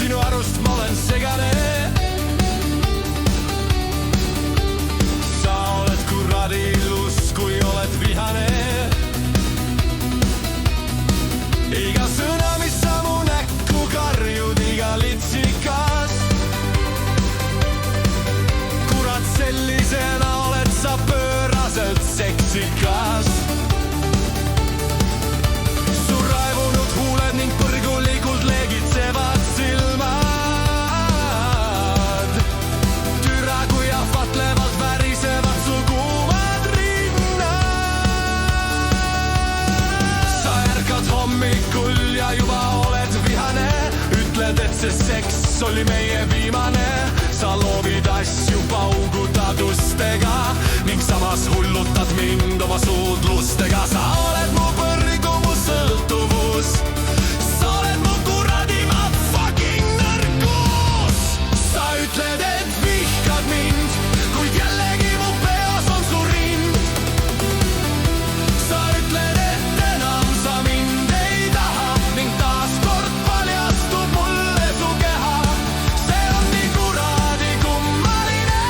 sinu arust ma olen segane. Sa oled kuradi ilus, kui oled vihane. Iga sõna, mis sa mu näkku karjud, iga litsikas. Kurat, sellisena oled sa pööraselt seksikas. Su raivunud huuled ning põrgulikult leegitsevad silmad. Türa, kui ahvatlevalt värisevad su kuumad rinnad. Sa ärkad hommikul ja juba oled vihane. Ütled, et see seks oli meie viimane. Sa loovid asju paugutadustega ning samas hullutad mind oma suudlustega. Sa oled mu põrgu, mu sõltuvus. Sa oled mu kuradi ma fucking nõrgus. Sa ütled, et vihkad mind, kuid jällegi mu peos on su rind. Sa ütled, et enam sa mind ei taha ning taaskord paljastub mulle su keha. See on nii kuradi kummaline,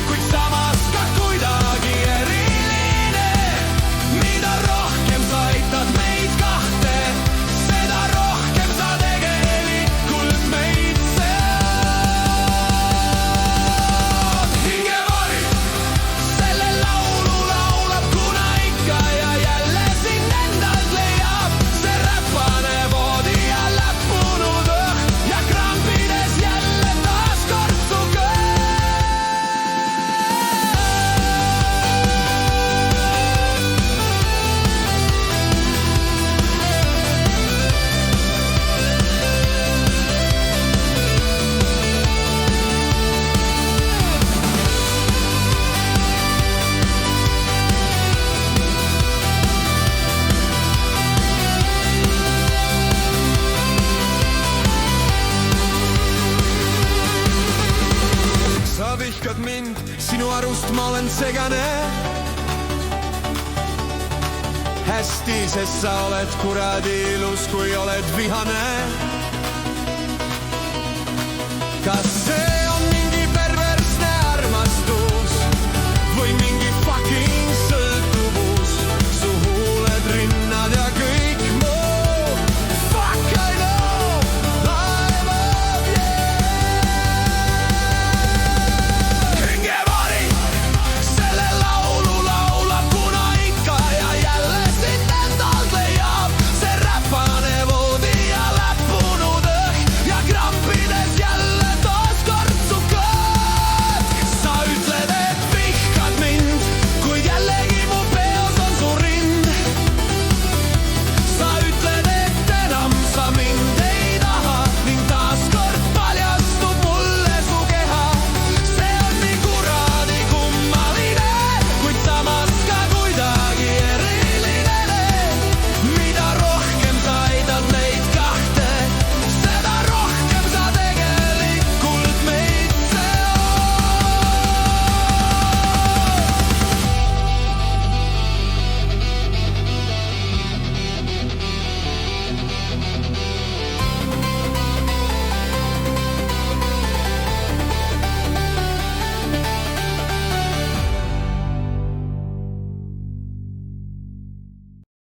kuid samas ka kuidagi eriline. Mida rohkem sa eitad meid kahte, seda rohkem sa tegelikult meid sead. Hingevari, selle laulu laulab, kuna ikka ja jälle sind endalt leiab see räpane voodi ja läppunud õhk ja krampides jälle taaskord su kõht. Sa vihkad mind, sinu arust ma olen segane. Hästi, sest sa oled kuradi ilus, kui oled vihane. Kas